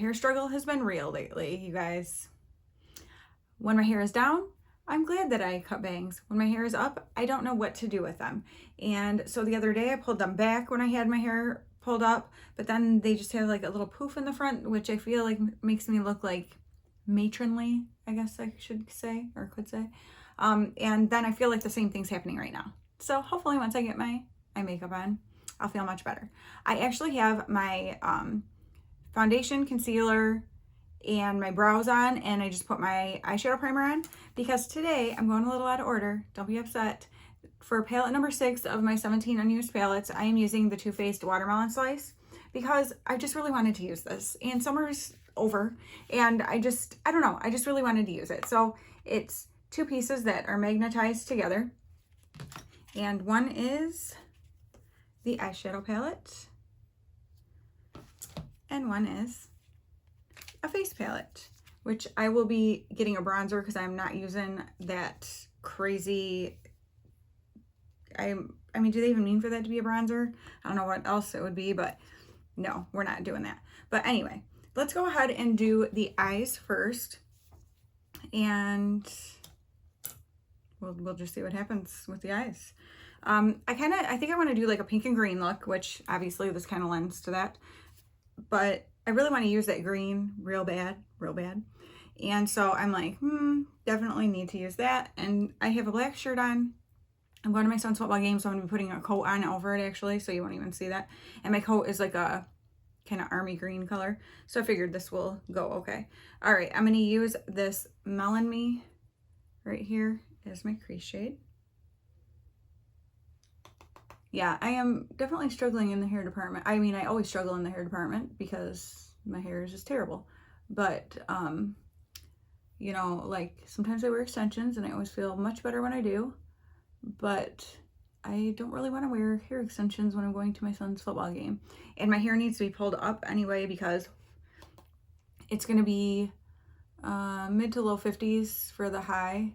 hair struggle has been real lately, you guys. When my hair is down, I'm glad that I cut bangs. When my hair is up, I don't know what to do with them. And so the other day I pulled them back when I had my hair pulled up, but then they just have like a little poof in the front, which I feel like makes me look like matronly, I guess I should say, or could say. And then I feel like the same thing's happening right now. So hopefully once I get my makeup on, I'll feel much better. I actually have my foundation, concealer, and my brows on, and I just put my eyeshadow primer on because today I'm going a little out of order. Don't be upset. For palette number 6 of my 17 unused palettes, I am using the Too Faced Watermelon Slice because I just really wanted to use this, and summer's over, and I don't know, I just really wanted to use it. So it's 2 pieces that are magnetized together, and one is the eyeshadow palette, and one is a face palette, which I will be getting a bronzer because I'm not using that crazy, I mean, do they even mean for that to be a bronzer? I don't know what else it would be, but no, we're not doing that. But anyway, let's go ahead and do the eyes first, and we'll just see what happens with the eyes. I think I want to do like a pink and green look, which obviously this kind of lends to that, but I really want to use that green real bad. And so I'm like, definitely need to use that. And I have a black shirt on. I'm going to my son's football game, so I'm going to be putting a coat on over it actually, so you won't even see that. And my coat is like a kind of army green color, so I figured this will go okay. All right, I'm going to use this Melon Me right here as my crease shade. Yeah, I am definitely struggling in the hair department. I mean, I always struggle in the hair department because my hair is just terrible. But, you know, like sometimes I wear extensions and I always feel much better when I do. But I don't really want to wear hair extensions when I'm going to my son's football game. And my hair needs to be pulled up anyway because it's going to be mid to low 50s for the high.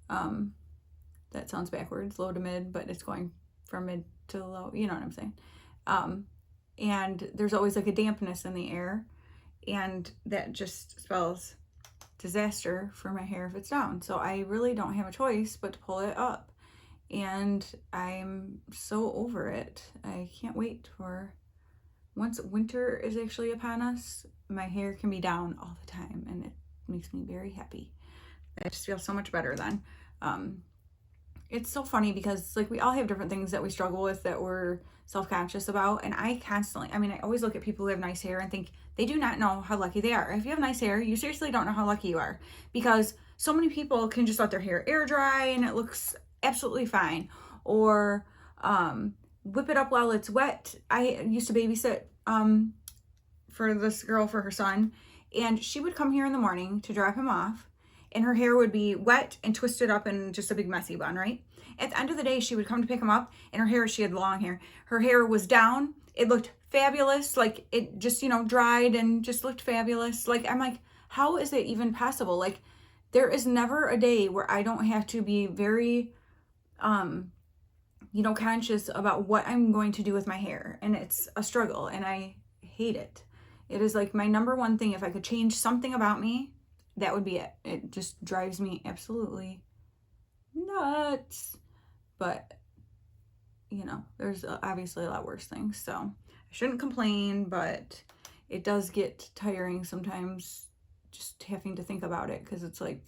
That sounds backwards, low to mid, but it's going from mid to low, you know what I'm saying. And there's always like a dampness in the air, and that just spells disaster for my hair if it's down. So I really don't have a choice but to pull it up, and I'm so over it. I can't wait for once winter is actually upon us, my hair can be down all the time, and it makes me very happy. I just feel so much better then. It's so funny because like we all have different things that we struggle with that we're self-conscious about, and I always look at people who have nice hair and think they do not know how lucky they are. If you have nice hair, you seriously don't know how lucky you are, because so many people can just let their hair air dry and it looks absolutely fine, or whip it up while it's wet. I used to babysit for this girl for her son, and she would come here in the morning to drop him off, and her hair would be wet and twisted up in just a big messy bun, right? At the end of the day, she would come to pick him up, and her hair, she had long hair. Her hair was down. It looked fabulous. Like, it just, you know, dried and just looked fabulous. Like, I'm like, how is it even possible? Like, there is never a day where I don't have to be very, you know, conscious about what I'm going to do with my hair. And it's a struggle, and I hate it. It is like my number one thing. If I could change something about me, that would be it. It just drives me absolutely nuts. But, you know, there's obviously a lot worse things. So I shouldn't complain, but it does get tiring sometimes just having to think about it, because it's like,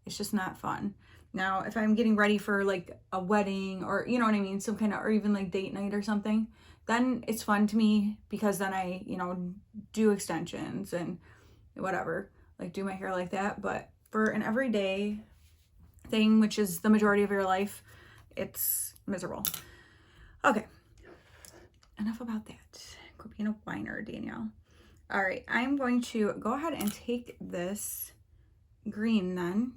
it's just not fun. Now, if I'm getting ready for like a wedding, or, you know what I mean, some kind of, or even like date night or something, then it's fun to me, because then I, you know, do extensions and whatever, like do my hair like that. But for an everyday thing, which is the majority of your life, it's miserable. Okay, enough about that. Quit being a whiner, Danielle. All right, I'm going to go ahead and take this green then,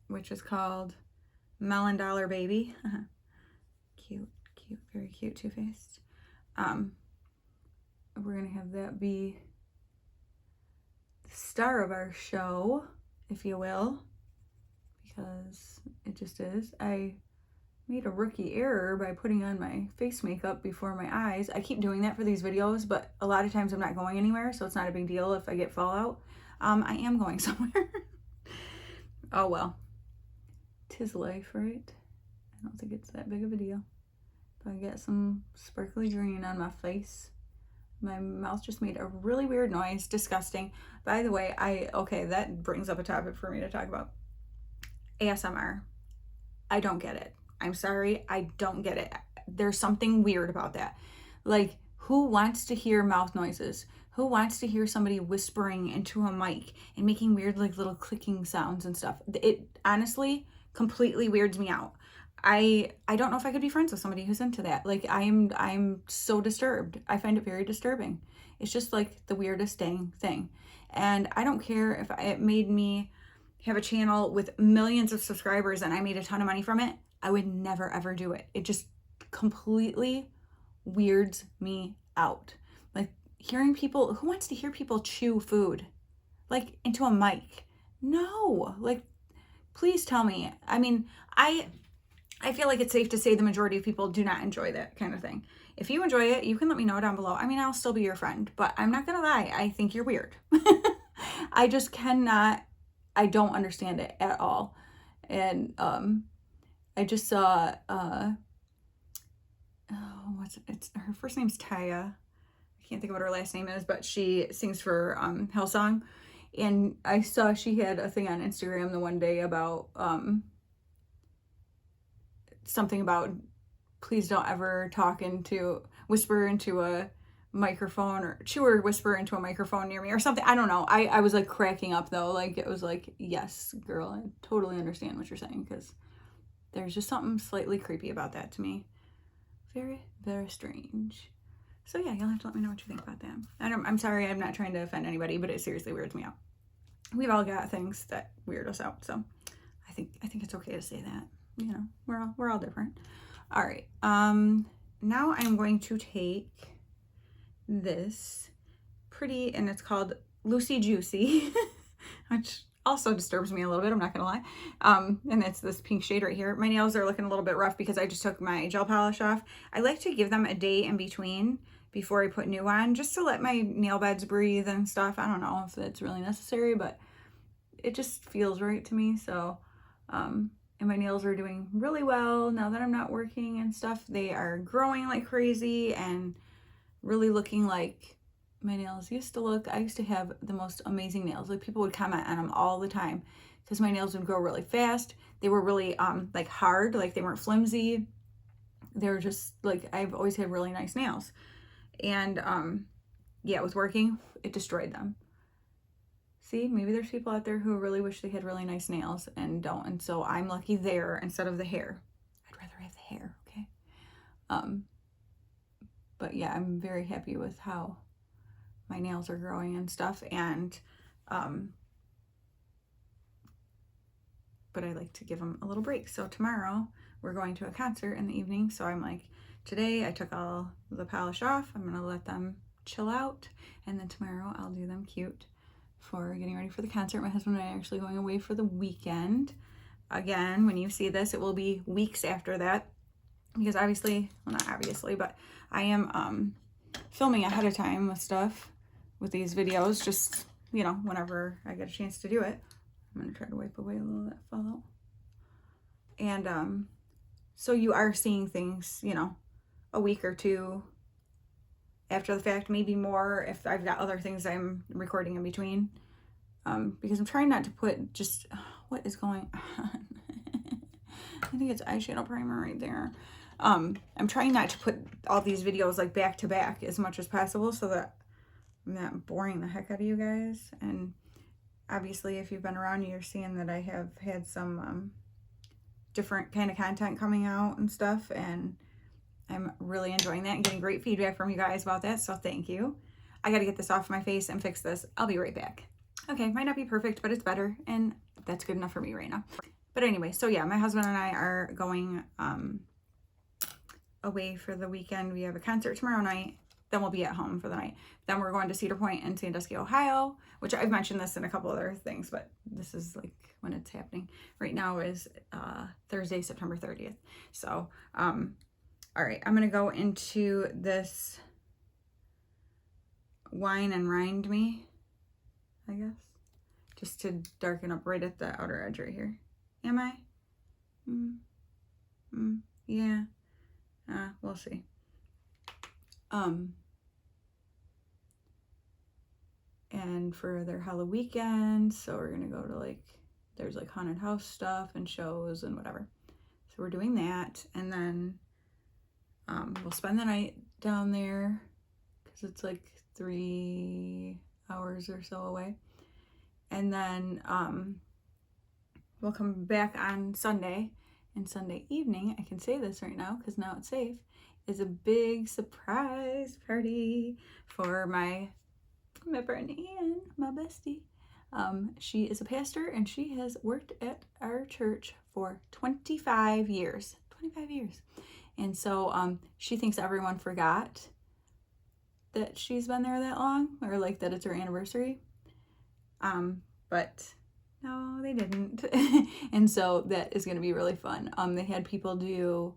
which is called Melon Dollar Baby. Cute, very cute, Too Faced. We're gonna have that be the star of our show, if you will, because it just is. I made a rookie error by putting on my face makeup before my eyes. I keep doing that for these videos, but a lot of times I'm not going anywhere, so it's not a big deal if I get fallout. I am going somewhere. Oh well. 'Tis life, right? I don't think it's that big of a deal. But I get some sparkly green on my face. My mouth just made a really weird noise. Disgusting. By the way, okay, that brings up a topic for me to talk about. ASMR. I don't get it. I'm sorry, I don't get it. There's something weird about that. Like, who wants to hear mouth noises? Who wants to hear somebody whispering into a mic and making weird, like, little clicking sounds and stuff? It honestly completely weirds me out. I don't know if I could be friends with somebody who's into that. Like, I'm so disturbed. I find it very disturbing. It's just like the weirdest dang thing. And I don't care if it made me have a channel with millions of subscribers and I made a ton of money from it. I would never ever do it. It just completely weirds me out. Like, hearing people, who wants to hear people chew food? Like, into a mic? No. Like, please tell me. I mean, I feel like it's safe to say the majority of people do not enjoy that kind of thing. If you enjoy it, you can let me know down below. I mean, I'll still be your friend, but I'm not gonna lie. I think you're weird. I just cannot, I don't understand it at all. And I just saw, her first name's Taya. I can't think of what her last name is, but she sings for Hillsong. And I saw she had a thing on Instagram the one day about something about please don't ever whisper into a microphone or chew or whisper into a microphone near me or something. I don't know. I was like cracking up though. Like, it was like, yes, girl, I totally understand what you're saying, because there's just something slightly creepy about that to me. Very, very strange. So yeah, you'll have to let me know what you think about that. I'm sorry, I'm not trying to offend anybody, but it seriously weirds me out. We've all got things that weird us out, so I think it's okay to say that. You know, we're all different. All right. Now I'm going to take this pretty, and it's called Loosey Juicy, which also disturbs me a little bit, I'm not gonna lie. And it's this pink shade right here. My nails are looking a little bit rough because I just took my gel polish off. I like to give them a day in between before I put new on, just to let my nail beds breathe and stuff. I don't know if that's really necessary, but it just feels right to me. So, and my nails are doing really well now that I'm not working and stuff. They are growing like crazy and really looking like my nails used to look. I used to have the most amazing nails. Like, people would comment on them all the time because my nails would grow really fast. They were really like hard, like they weren't flimsy. They were just like, I've always had really nice nails. And yeah, with working, it destroyed them. See, maybe there's people out there who really wish they had really nice nails and don't. And so I'm lucky there instead of the hair. I'd rather have the hair, okay? But yeah, I'm very happy with how my nails are growing and stuff. And but I like to give them a little break. So tomorrow we're going to a concert in the evening. So I'm like, today I took all the polish off. I'm gonna let them chill out, and then tomorrow I'll do them cute for getting ready for the concert. My husband and I are actually going away for the weekend. Again, when you see this, it will be weeks after that, because obviously, well, not obviously, but I am filming ahead of time with stuff with these videos, just, you know, whenever I get a chance to do it. I'm gonna try to wipe away a little of that fallout. And so you are seeing things, you know, a week or two after the fact, maybe more if I've got other things I'm recording in between, because I'm trying not to put just, what is going on? I think it's eyeshadow primer right there. I'm trying not to put all these videos like back to back as much as possible so that I'm not boring the heck out of you guys. And obviously, if you've been around, you're seeing that I have had some different kind of content coming out and stuff, and I'm really enjoying that and getting great feedback from you guys about that, so thank you. I gotta get this off my face and fix this. I'll be right back. Okay, might not be perfect, but it's better, and that's good enough for me right now. But anyway, so yeah, my husband and I are going away for the weekend. We have a concert tomorrow night, then we'll be at home for the night. Then we're going to Cedar Point in Sandusky, Ohio, which I've mentioned this in a couple other things, but this is like when it's happening. Right now is Thursday, September 30th. So, all right, I'm going to go into this Wine and Rind Me, I guess, just to darken up right at the outer edge right here. Am I? Yeah. We'll see. And for their Halloween weekend, so we're gonna go to like, there's like haunted house stuff and shows and whatever. So we're doing that, and then we'll spend the night down there because it's like 3 hours or so away. And then we'll come back on Sunday, and Sunday evening, I can say this right now because now it's safe, is a big surprise party for my friend Anne, my bestie. She is a pastor, and she has worked at our church for 25 years. 25 years. And so she thinks everyone forgot that she's been there that long, or like that it's her anniversary. But no, they didn't. And so that is going to be really fun. They had people do,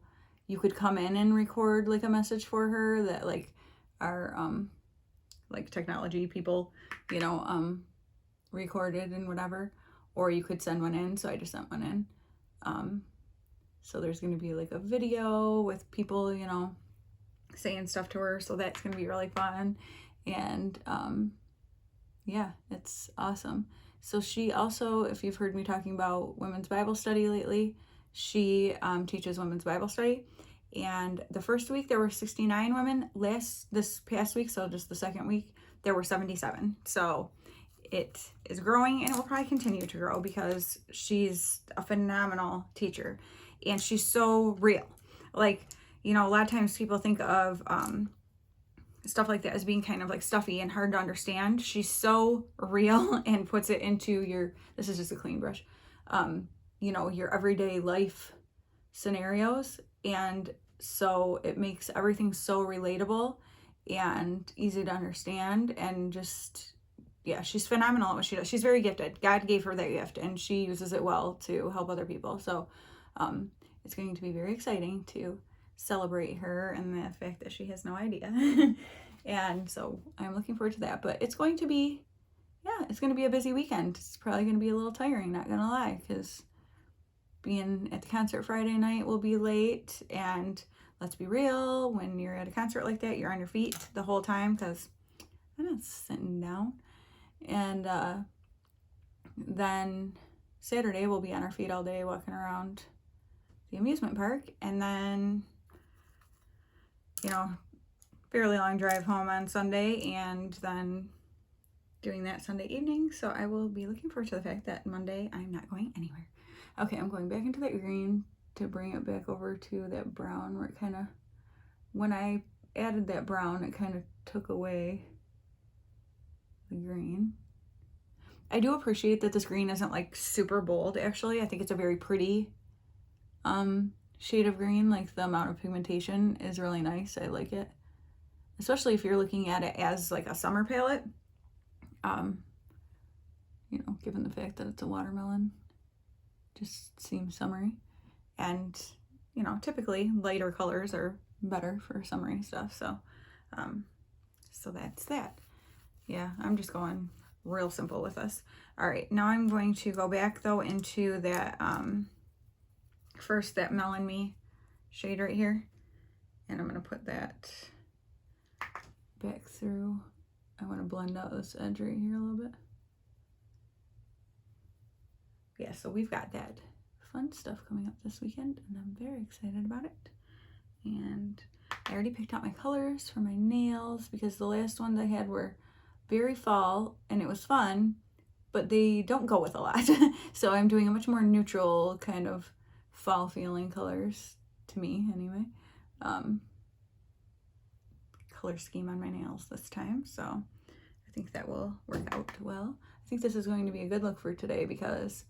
you could come in and record like a message for her that like our like technology people, you know, recorded and whatever, or you could send one in. So I just sent one in. So there's going to be like a video with people, you know, saying stuff to her. So that's going to be really fun. And yeah, it's awesome. So she also, if you've heard me talking about women's Bible study lately, she teaches women's Bible study. And the first week there were 69 women. This past week, so just the second week, there were 77. So it is growing, and it will probably continue to grow because she's a phenomenal teacher, and she's so real. Like, you know, a lot of times people think of stuff like that as being kind of like stuffy and hard to understand. She's so real and puts it into your, this is just a clean brush, you know, your everyday life scenarios. And so it makes everything so relatable and easy to understand, and just, yeah, she's phenomenal at what she does. She's very gifted. God gave her that gift, and she uses it well to help other people. So it's going to be very exciting to celebrate her and the fact that she has no idea. And so I'm looking forward to that. But it's going to be, yeah, it's going to be a busy weekend. It's probably going to be a little tiring, not going to lie, because being at the concert Friday night will be late. And let's be real, when you're at a concert like that, you're on your feet the whole time because I'm not sitting down. And then Saturday we'll be on our feet all day walking around the amusement park. And then, you know, fairly long drive home on Sunday, and then doing that Sunday evening. So I will be looking forward to the fact that Monday I'm not going anywhere. Okay, I'm going back into that green to bring it back over to that brown, where it kind of, when I added that brown, it kind of took away the green. I do appreciate that this green isn't like super bold, actually. I think it's a very pretty shade of green. Like, the amount of pigmentation is really nice. I like it, especially if you're looking at it as like a summer palette. You know, given the fact that it's a watermelon, just seems summery. And, you know, typically lighter colors are better for summery stuff. So, so that's that. Yeah, I'm just going real simple with this. All right, now I'm going to go back though into that, first that Melon Me shade right here. And I'm going to put that back through. I want to blend out this edge right here a little bit. Yeah, so we've got that fun stuff coming up this weekend, and I'm very excited about it. And I already picked out my colors for my nails, because the last ones I had were very fall, and it was fun, but they don't go with a lot. So I'm doing a much more neutral kind of fall feeling colors, to me anyway. Color scheme on my nails this time, so I think that will work out well. I think this is going to be a good look for today, because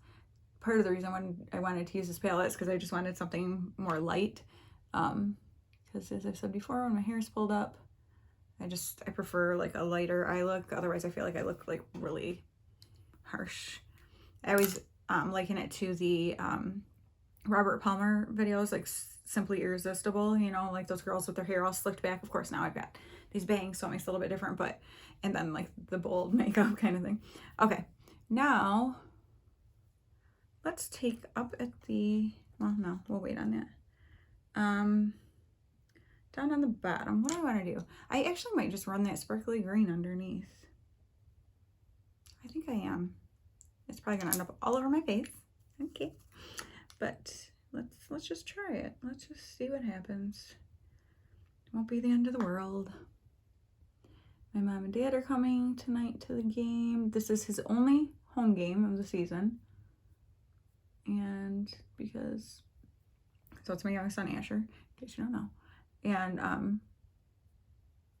part of the reason I wanted to use this palette is because I just wanted something more light. Because as I said before, when my hair is pulled up, I prefer like a lighter eye look. Otherwise I feel like I look like really harsh. I always liken it to the Robert Palmer videos, like Simply Irresistible, you know, like those girls with their hair all slicked back. Of course now I've got these bangs, so it makes it a little bit different, but, and then like the bold makeup kind of thing. Okay, now let's take up at the, well, no, we'll wait on that. Down on the bottom, what do I want to do? I actually might just run that sparkly green underneath. I think I am. It's probably gonna end up all over my face. Okay, but let's just try it. Let's just see what happens. It won't be the end of the world. My mom and dad are coming tonight to the game. This is his only home game of the season. And because, so it's my youngest son, Asher, in case you don't know. And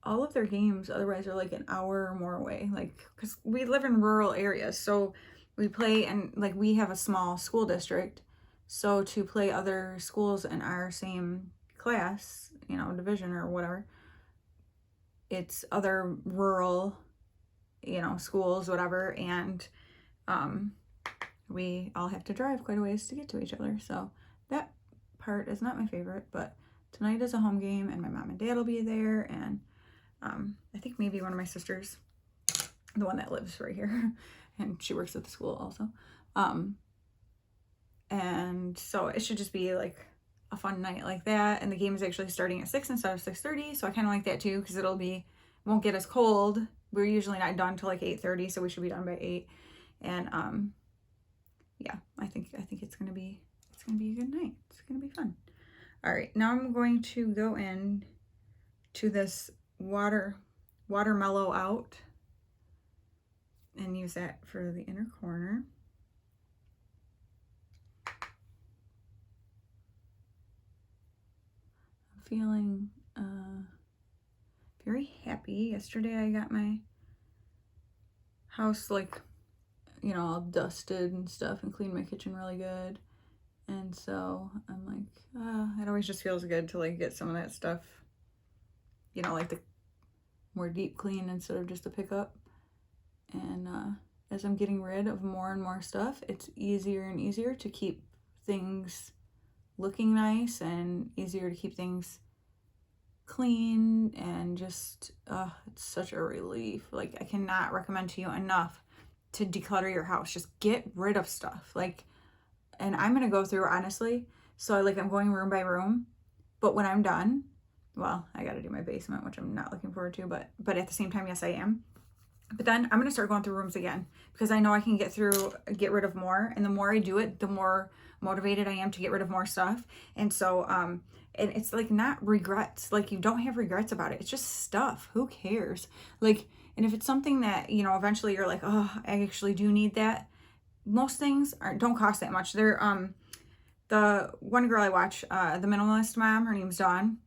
all of their games otherwise are like an hour or more away. Like, because we live in rural areas, so we play, and like we have a small school district. So to play other schools in our same class, you know, division or whatever, it's other rural, you know, schools, whatever, and we all have to drive quite a ways to get to each other. So that part is not my favorite, but tonight is a home game, and my mom and dad will be there, and I think maybe one of my sisters, the one that lives right here, and she works at the school also. And so it should just be like a fun night like that. And the game is actually starting at 6 instead of 6:30, so I kind of like that too, because won't get as cold. We're usually not done till like 8:30, so we should be done by 8. And yeah, I think it's gonna be a good night. It's gonna be fun. All right, now I'm going to go in to this water mellow out and use that for the inner corner. I'm feeling very happy. Yesterday I got my house, like, you know, all dusted and stuff, and cleaned my kitchen really good. And so I'm like, it always just feels good to like get some of that stuff, you know, like the more deep clean instead of just a pickup. And as I'm getting rid of more and more stuff, it's easier and easier to keep things looking nice, and easier to keep things clean, and just it's such a relief. Like, I cannot recommend to you enough to declutter your house. Just get rid of stuff. Like, and I'm gonna go through, honestly, so like I'm going room by room, but when I'm done, well, I gotta do my basement, which I'm not looking forward to, but at the same time, yes, I am. But then I'm gonna start going through rooms again, because I know I can get rid of more, and the more I do it, the more motivated I am to get rid of more stuff. And so and it's like not regrets, like you don't have regrets about it. It's just stuff. Who cares? Like, and if it's something that, you know, eventually you're like, oh, I actually do need that. Most things don't cost that much. They're the one girl I watch, the Minimalist Mom, her name's Dawn.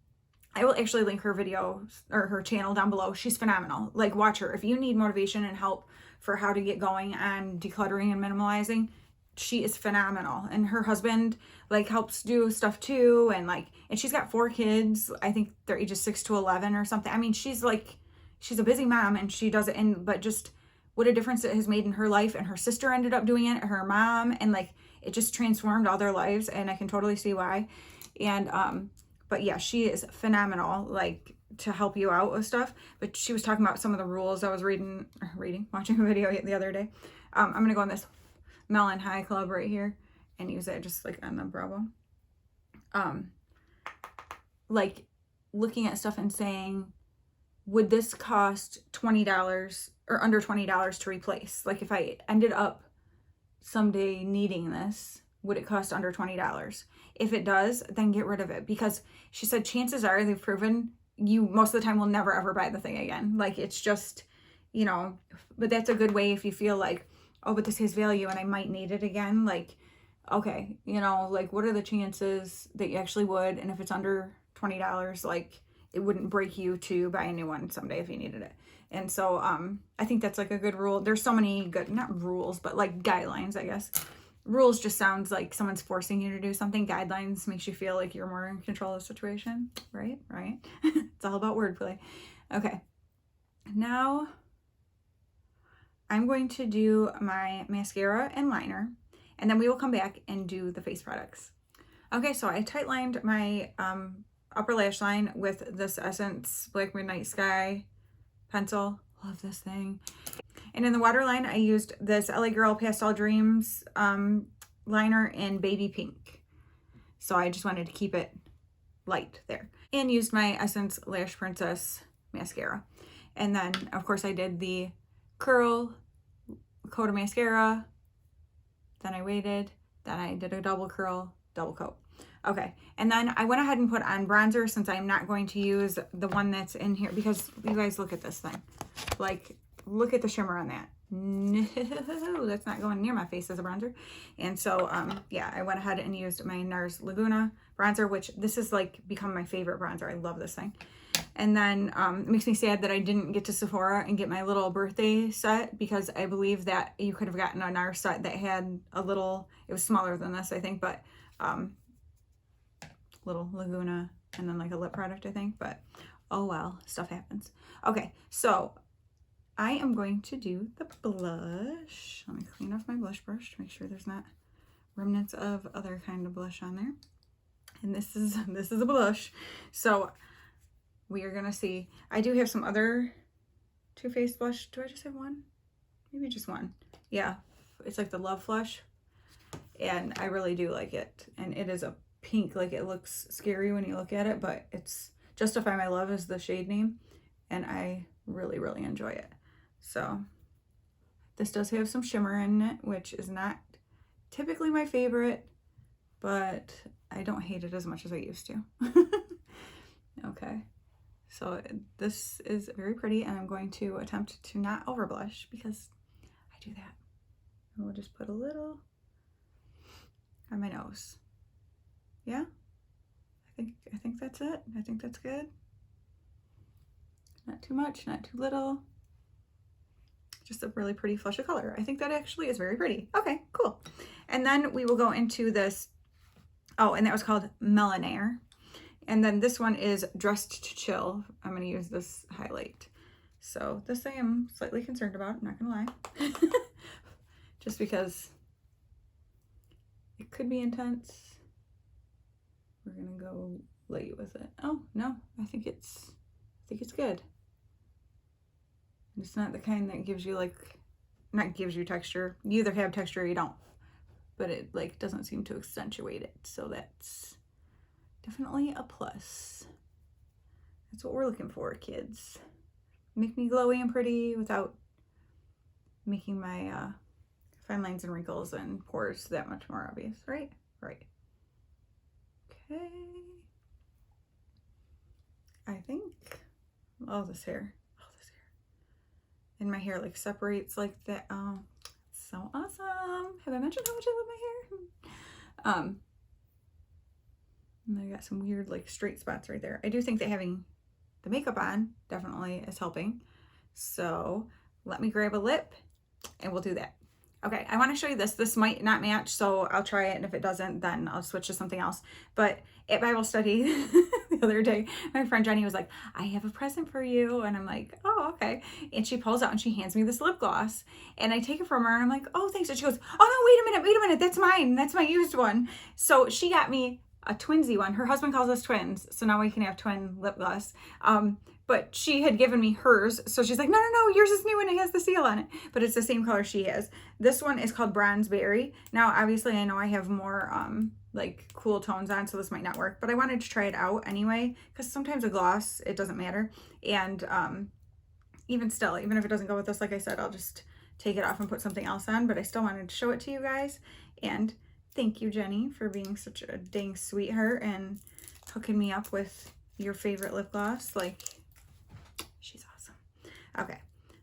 I will actually link her video or her channel down below. She's phenomenal. Like, watch her. If you need motivation and help for how to get going on decluttering and minimalizing, she is phenomenal. And her husband like helps do stuff too. And like, and she's got 4 kids. I think they're ages 6 to 11 or something. I mean, she's a busy mom, and she does it. And, but just what a difference it has made in her life. And her sister ended up doing it, her mom, and like, it just transformed all their lives. And I can totally see why. And, but yeah, she is phenomenal, like, to help you out with stuff. But she was talking about some of the rules. I was watching a video the other day. I'm going to go on this Melon High Club right here and use it just like on the Bravo. Like, looking at stuff and saying, would this cost $20 or under $20 to replace? Like, if I ended up someday needing this, would it cost under $20? If it does, then get rid of it, because she said chances are, they've proven, you most of the time will never ever buy the thing again. Like, it's just, you know, but that's a good way if you feel like, oh, but this has value and I might need it again. Like, okay, you know, like, what are the chances that you actually would? And if it's under $20, like, it wouldn't break you to buy a new one someday if you needed it. And so I think that's like a good rule. There's so many good, not rules, but like guidelines, I guess. Rules just sounds like someone's forcing you to do something. Guidelines makes you feel like you're more in control of the situation, right? Right? It's all about wordplay. Okay, Now I'm going to do my mascara and liner, and then we will come back and do the face products. Okay, so I tight lined my upper lash line with this Essence Black Midnight Sky pencil. Love this thing. And in the waterline, I used this LA Girl Pastel Dreams liner in baby pink. So I just wanted to keep it light there. And used my Essence Lash Princess mascara. And then, of course, I did the curl coat of mascara. Then I waited. Then I did a double curl, double coat. Okay, and then I went ahead and put on bronzer since I'm not going to use the one that's in here, because you guys look at this thing. Like, look at the shimmer on that. No, that's not going near my face as a bronzer. And so, yeah, I went ahead and used my NARS Laguna Bronzer, which this is like become my favorite bronzer. I love this thing. And then it makes me sad that I didn't get to Sephora and get my little birthday set, because I believe that you could have gotten a NARS set that had a little, it was smaller than this, I think, but little Laguna and then like a lip product, I think, but oh well, stuff happens. Okay, so I am going to do the blush. Let me clean off my blush brush to make sure there's not remnants of other kind of blush on there. And this is a blush. So we are gonna see. I do have some other Too Faced blush. Do I just have one? Maybe just one. Yeah, it's like the Love Flush, and I really do like it. And it is a pink, like it looks scary when you look at it, but it's Justify My Love is the shade name, and I really, really enjoy it. So this does have some shimmer in it, which is not typically my favorite, but I don't hate it as much as I used to. Okay, so this is very pretty, and I'm going to attempt to not over blush because I do that. And we'll just put a little on my nose. Yeah, I think that's it. I think that's good. Not too much, not too little. Just a really pretty flush of color. I think that actually is very pretty. Okay, cool. And then we will go into this. Oh, and that was called Millionaire. And then this one is Dressed to Chill. I'm going to use this highlight. So this I am slightly concerned about, I'm not going to lie. Just because it could be intense. We're going to go light with it. Oh, no, I think it's good. It's not the kind that gives you like, not gives you texture. You either have texture or you don't. But it like doesn't seem to accentuate it. So that's definitely a plus. That's what we're looking for, kids. Make me glowy and pretty without making my fine lines and wrinkles and pores that much more obvious, right? Right. Okay. I think, oh, this hair. And my hair like separates like that. Oh, so awesome. Have I mentioned how much I love my hair? And I got some weird like straight spots right there. I do think that having the makeup on definitely is helping. So let me grab a lip and we'll do that. Okay, I want to show you this. This might not match, so I'll try it, and if it doesn't, then I'll switch to something else. But at Bible study the other day, my friend Jenny was like, I have a present for you. And I'm like, oh, okay. And she pulls out and she hands me this lip gloss. And I take it from her and I'm like, oh, thanks. And she goes, oh, no, wait a minute. That's mine. That's my used one. So she got me a twinsy one. Her husband calls us twins, so now we can have twin lip gloss. But she had given me hers, so she's like, no, yours is new and it has the seal on it, but it's the same color she has. This one is called Bronze Berry. Now, obviously, I know I have more like cool tones on, so this might not work, but I wanted to try it out anyway, because sometimes a gloss, it doesn't matter. And even still, even if it doesn't go with this, like I said, I'll just take it off and put something else on, but I still wanted to show it to you guys. And thank you, Jenny, for being such a dang sweetheart and hooking me up with your favorite lip gloss. Like, she's awesome. Okay,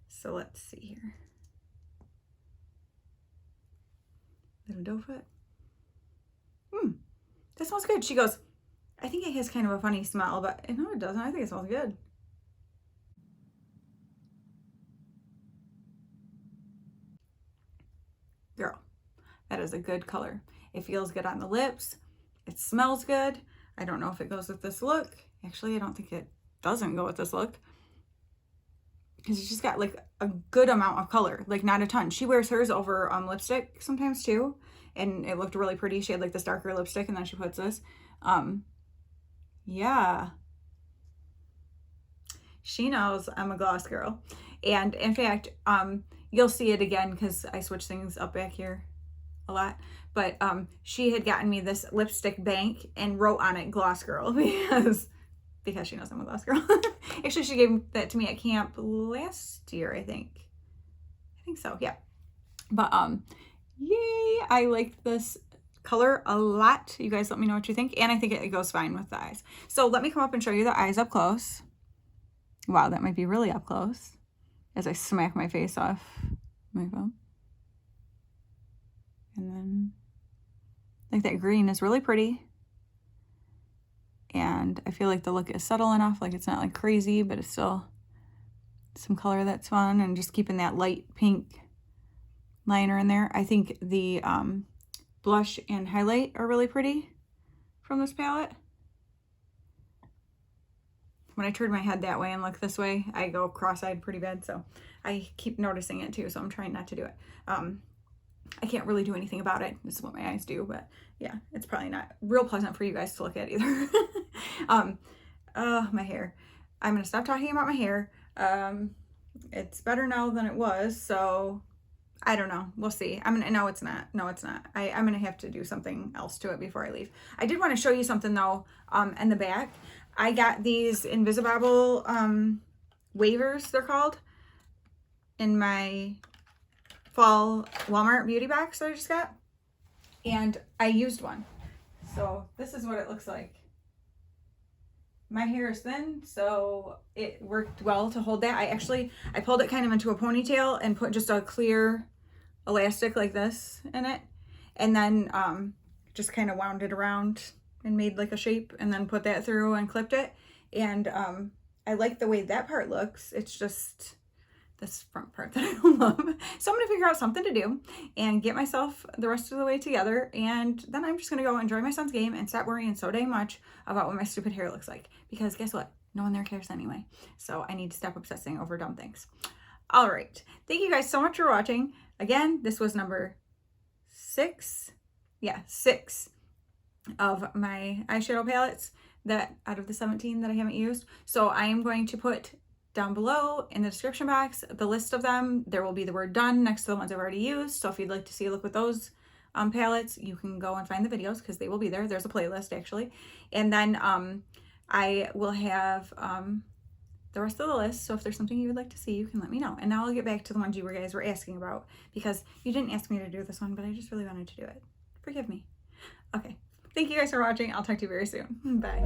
so let's see here. Little doe foot. That smells good. She goes, I think it has kind of a funny smell, but no, it doesn't. I think it smells good. Girl, that is a good color. It feels good on the lips. It smells good. I don't know if it goes with this look. Actually, I don't think it doesn't go with this look. because she's got like a good amount of color, like not a ton. She wears hers over lipstick sometimes too, and it looked really pretty. She had like this darker lipstick, and then she puts this. Yeah, she knows I'm a gloss girl. And in fact, you'll see it again because I switch things up back here a lot. But she had gotten me this lipstick bank and wrote on it gloss girl because she knows I'm a gloss girl. Actually, she gave that to me at camp last year, I think so, yeah. But yay, I like this color a lot. You guys let me know what you think, and I think it goes fine with the eyes. So let me come up and show you the eyes up close. Wow, that might be really up close as I smack my face off my phone. And then I think that green is really pretty. And I feel like the look is subtle enough, like it's not like crazy, but it's still some color that's fun, and just keeping that light pink liner in there. I think the blush and highlight are really pretty from this palette. When I turn my head that way and look this way, I go cross-eyed pretty bad, so I keep noticing it too, so I'm trying not to do it. I can't really do anything about it. This is what my eyes do, but yeah, it's probably not real pleasant for you guys to look at either. My hair. I'm gonna stop talking about my hair. It's better now than it was, so I don't know. We'll see. No, it's not. No, it's not. I'm gonna have to do something else to it before I leave. I did want to show you something though, in the back. I got these Invisibobble wavers, they're called, in my fall Walmart beauty box that I just got, and I used one. So this is what it looks like. My hair is thin, so it worked well to hold that. I pulled it kind of into a ponytail and put just a clear elastic like this in it, and then just kind of wound it around and made like a shape, and then put that through and clipped it. And I like the way that part looks. It's just this front part that I don't love. So I'm gonna figure out something to do and get myself the rest of the way together, and then I'm just gonna go enjoy my son's game and stop worrying so dang much about what my stupid hair looks like, because guess what? No one there cares anyway. So I need to stop obsessing over dumb things. All right, thank you guys so much for watching. Again, this was number 6. Yeah, 6 of my eyeshadow palettes that out of the 17 that I haven't used. So I am going to put down below in the description box the list of them. There will be the word done next to the ones I've already used. So if you'd like to see a look with those palettes, you can go and find the videos because they will be there. There's a playlist actually. And then I will have the rest of the list. So if there's something you would like to see, you can let me know. And now I'll get back to the ones you guys were asking about, because you didn't ask me to do this one, but I just really wanted to do it. Forgive me. Okay. Thank you guys for watching. I'll talk to you very soon. Bye.